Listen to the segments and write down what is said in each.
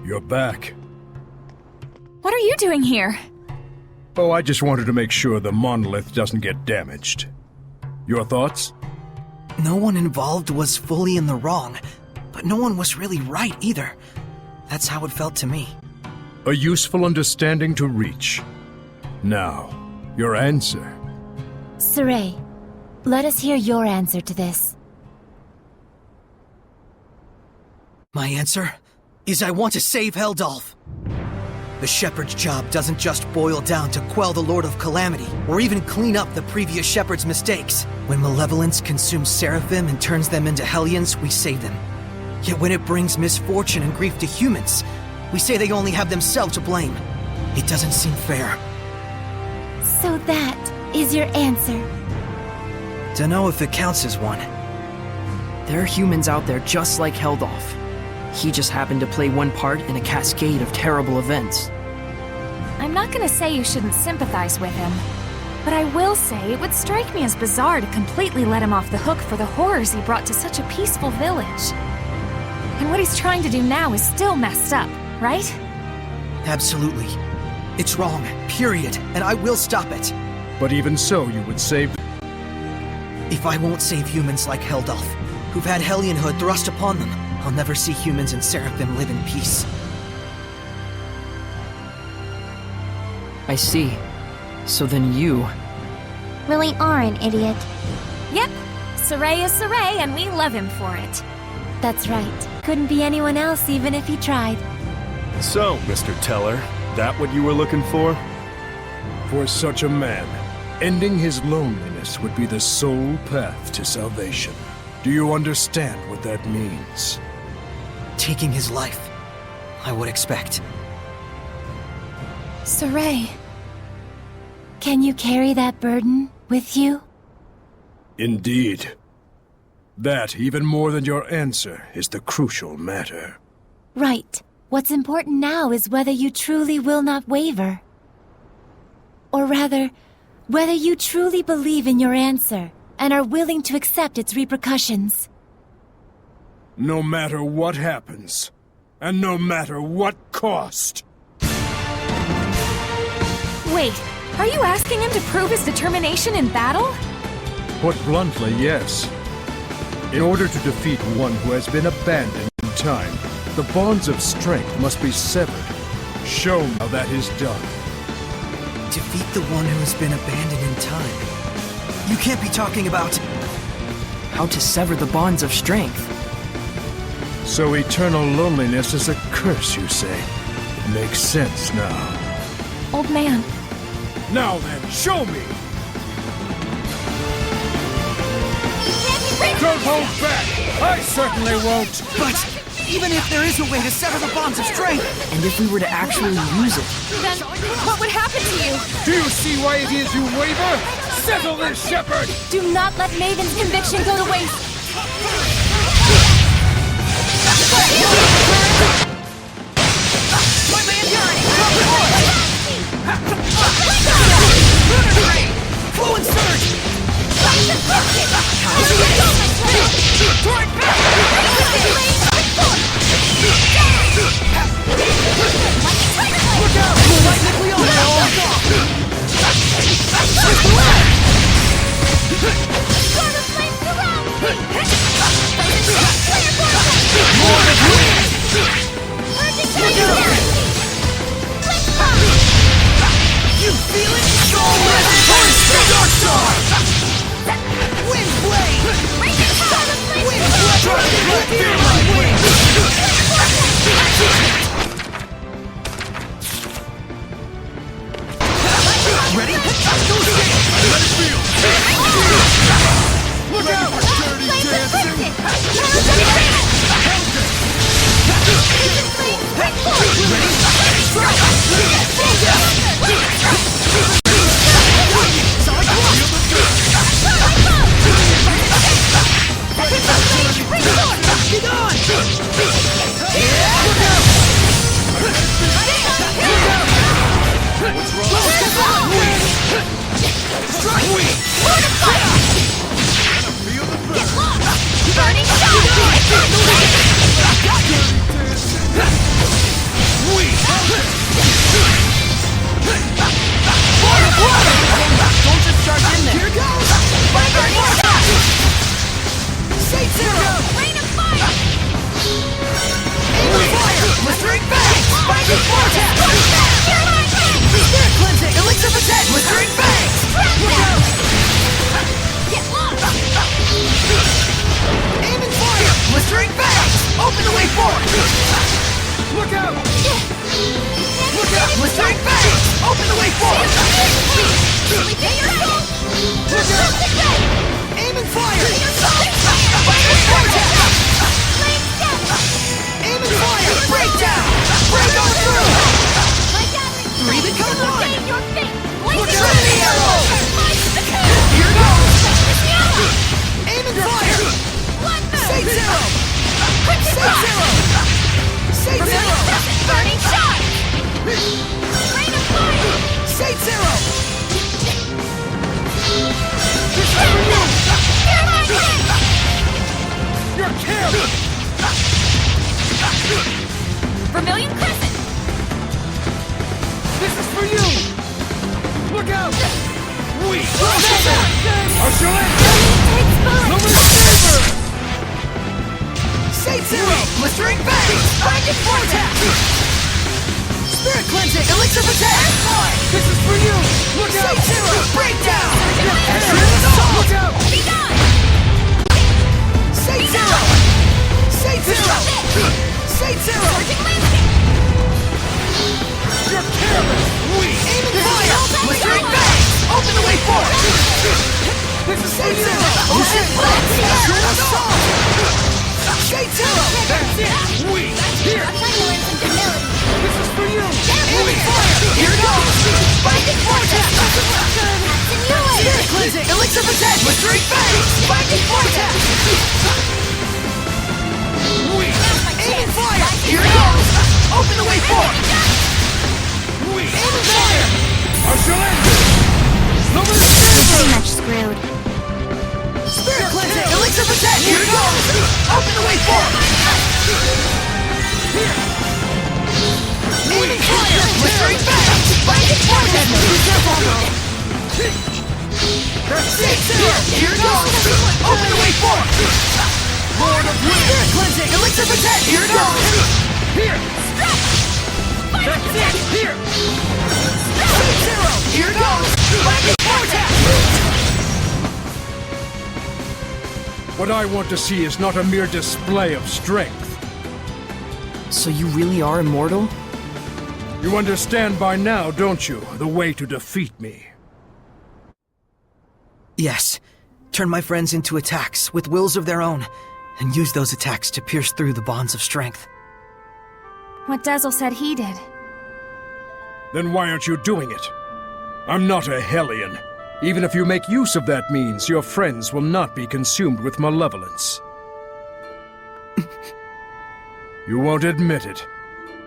You're back. What are you doing here? Oh, I just wanted to make sure the monolith doesn't get damaged. Your thoughts? No one involved was fully in the wrong, but no one was really right either. That's how it felt to me. A useful understanding to reach. Now, your answer. Sorey, let us hear your answer to this. My answer is I want to save Heldalf. The Shepherd's job doesn't just boil down to quell the Lord of Calamity, or even clean up the previous Shepherd's mistakes. When malevolence consumes Seraphim and turns them into Hellions, we save them. Yet when it brings misfortune and grief to humans, we say they only have themselves to blame. It doesn't seem fair. So that is your answer. Dunno if it counts as one. There are humans out there just like Heldalf. He just happened to play one part in a cascade of terrible events. I'm not gonna say you shouldn't sympathize with him, but I will say it would strike me as bizarre to completely let him off the hook for the horrors he brought to such a peaceful village. And what he's trying to do now is still messed up, right? Absolutely. It's wrong, period, and I will stop it. But even so, you would save... If I won't save humans like Heldalf, who've had Hellionhood thrust upon them, I'll never see humans and Seraphim live in peace. I see. So then you... really are an idiot. Yep, Sorey is Sorey, and we love him for it. That's right. Couldn't be anyone else even if he tried. So, Mr. Teller, that what you were looking for? For such a man, ending his loneliness would be the sole path to salvation. Do you understand what that means? Taking his life, I would expect. Sorey. Can you carry that burden with you? Indeed. That, even more than your answer, is the crucial matter. Right. What's important now is whether you truly will not waver. Or rather, whether you truly believe in your answer and are willing to accept its repercussions. No matter what happens, and no matter what cost. Wait, are you asking him to prove his determination in battle? Put bluntly, yes. In order to defeat one who has been abandoned in time, the bonds of strength must be severed. Show me how that is done. Defeat the one who has been abandoned in time. You can't be talking about... How to sever the bonds of strength. So eternal loneliness is a curse, you say? It makes sense now. Old man. Now then, show me! Don't hold back! I certainly won't! But even if there is a way to sever the bonds of strength... And if we were to actually use it? Then what would happen to you? Do you see why it is you waver? Settle this, Shepherd! Do not let Maven's conviction go to waste. Fluent surge! Look out! Lightning Leon! Blistering Bang! Spiky Vortex! Spirit Cleansing! Elixir Protect! Blistering Bang! Look out! Get lost! Aim and fire! Blistering Bang! Open the way forward! Look out! Look out! Blistering Bang! Open the way forward! Look out! Look out! Aim and fire! Spiky Vortex! Aim and fire! Breakdown! Break on through! Three become one! Look out at the arrow! Here goes! Aim and fire! Say zero! Say zero! Say zero! Burning shot! Rain of fire! Say zero! You're killed! Vermilion Crescent! This is for you! Look out! Weak! Saber! Luminous Saber! Say zero! Blistering Bang! Spiky Vortex! Spirit Cleansing! Elixir Protect! This is for you! Look out! Say zero! Breakdown! Look out! Be gone! Say zero! Say zero! Say zero! You're careless! Weak! Aim and fire! Blistering Bang! Open the way forward! This is Say zero! Ocean Blast! Assured Assault! Say zero! That's it! Weak! Here! I'm trying to learn some humility. This is for you! Aim and fire! Here goes! Spiky Vortex! Spirit Cleansing! Elixir Protect! Blistering Bang! Spiky Vortex! Weak! Aim and fire! Here goes! Open the way forward! Weak! Aim and fire! I shall end it! Luminous Pretty Saber! much screwed. Spirit Cleansing! Elixir Protect! Here goes! Open the way forward! Here! Aim and fire! Blistering Bang! Spiky Vortex! Be careful! Say zero! Here goes! Open the way forward! Lord of Wind! Spirit Cleansing! Elixir Protect! Here goes! Here! That's it! Here! Say zero! Here goes! Spiky Vortex! What I want to see is not a mere display of strength. So you really are immortal? You understand by now, don't you, the way to defeat me? Yes. Turn my friends into attacks with wills of their own, and use those attacks to pierce through the bonds of strength. What Dazzle said he did. Then why aren't you doing it? I'm not a Hellion. Even if you make use of that means, your friends will not be consumed with malevolence. You won't admit it.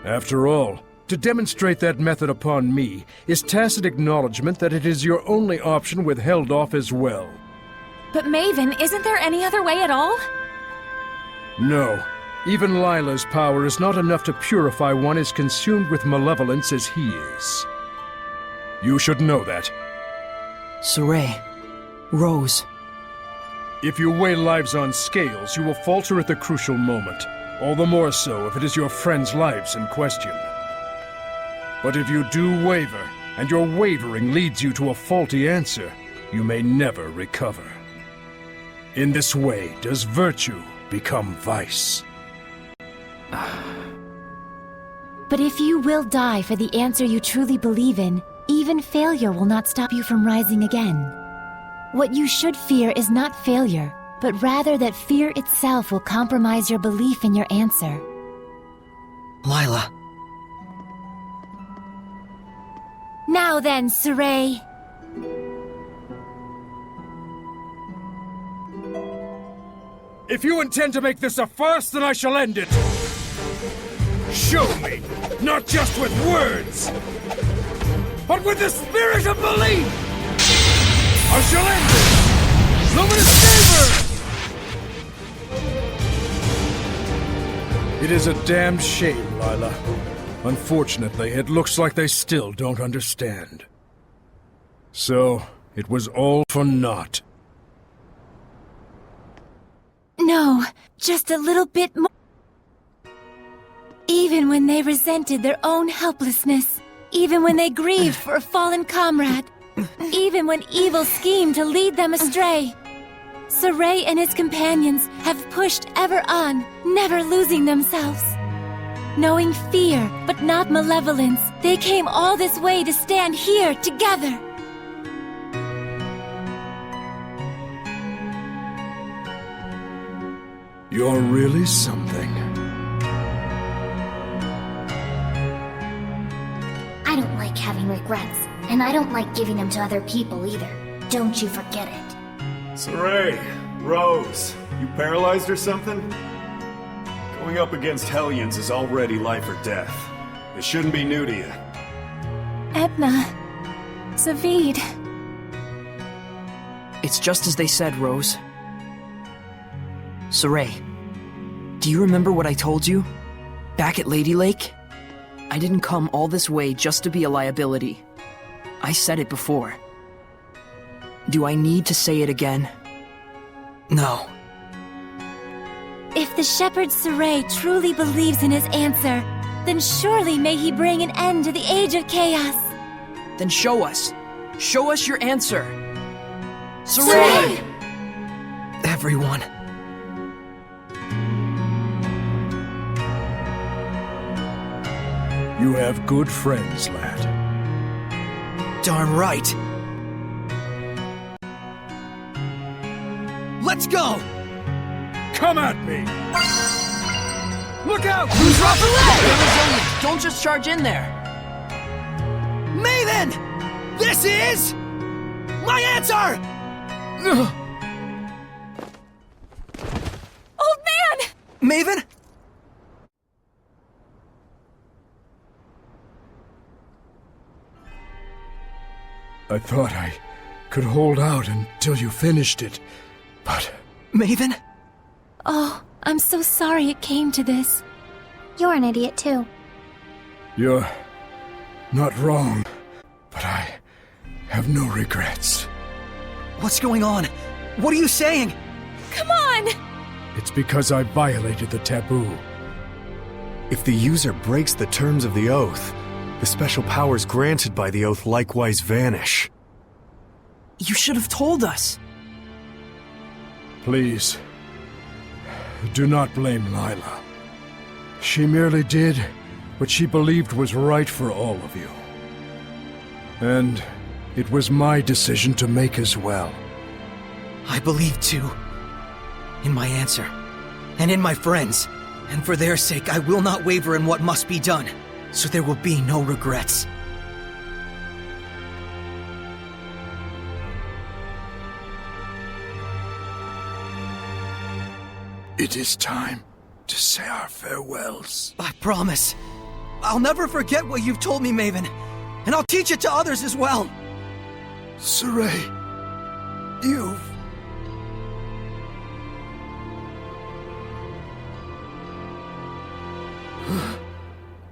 After all, to demonstrate that method upon me is tacit acknowledgement that it is your only option with Heldolf as well. But Maven, isn't there any other way at all? No. Even Lila's power is not enough to purify one as consumed with malevolence as he is. You should know that. Sorey. Rose. If you weigh lives on scales, you will falter at the crucial moment. All the more so if it is your friends' lives in question. But if you do waver, and your wavering leads you to a faulty answer, you may never recover. In this way does virtue become vice. But if you will die for the answer you truly believe in, even failure will not stop you from rising again. What you should fear is not failure, but rather that fear itself will compromise your belief in your answer. Lila. Now then, Sorey. If you intend to make this a farce, then I shall end it. Show me, not just with words, but with the spirit of belief. I shall end it. Luminous Saber! It is a damned shame, Lila. Unfortunately, it looks like they still don't understand. So, it was all for naught. No, just a little bit more. Even Even when they resented their own helplessness. Even when they grieved for a fallen comrade. Even when evil schemed to lead them astray. Saray and his companions have pushed ever on, never losing themselves. Knowing fear, but not malevolence, they came all this way to stand here together. You're really something. I don't like having regrets, and I don't like giving them to other people either. Don't you forget it. Saray, Rose, you paralyzed or something? Going up against Hellions is already life or death. It shouldn't be new to you. Edna. Zaveid. It's just as they said, Rose. Saray, do you remember what I told you? Back at Lady Lake? I didn't come all this way just to be a liability. I said it before. Do I need to say it again? No. If the shepherd Saray truly believes in his answer, then surely may he bring an end to the Age of Chaos. Then show us. Show us your answer. Saray! Everyone. You have good friends, lad. Darn right. Let's go! Come at me! Look out! Who's Raphael? Don't just charge in there. Maven! This is... my answer! Old man! Maven? I thought I could hold out until you finished it, but... Maven? Oh, I'm so sorry it came to this. You're an idiot too. You're not wrong, but I have no regrets. What's going on? What are you saying? Come on! It's because I violated the taboo. If the user breaks the terms of the oath, the special powers granted by the oath likewise vanish. You should have told us. Please, do not blame Lila. She merely did what she believed was right for all of you. And it was my decision to make as well. I believe too. In my answer. And in my friends. And for their sake, I will not waver in what must be done. So there will be no regrets. It is time to say our farewells. I promise. I'll never forget what you've told me, Maven. And I'll teach it to others as well. Saray, you've...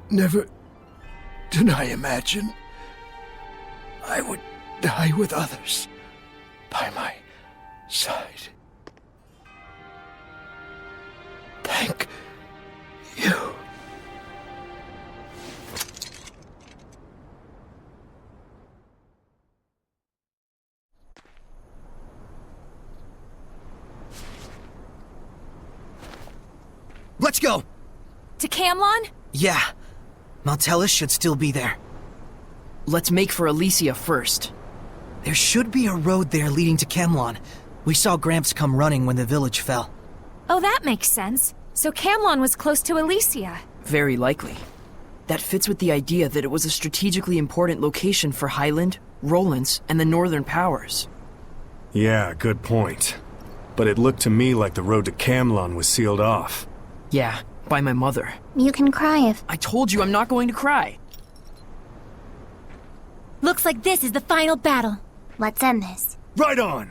Never did I imagine I would die with others by my side. Thank you. Let's go! To Camlon? Yeah. Maltellus should still be there. Let's make for Elysia first. There should be a road there leading to Camlon. We saw Gramps come running when the village fell. Oh, that makes sense. So Camlon was close to Elysia. Very likely. That fits with the idea that it was a strategically important location for Highland, Rollins, and the Northern Powers. Yeah, good point. But it looked to me like the road to Camlon was sealed off. Yeah, by my mother. You can cry if... I told you I'm not going to cry. Looks like this is the final battle. Let's end this. Right on!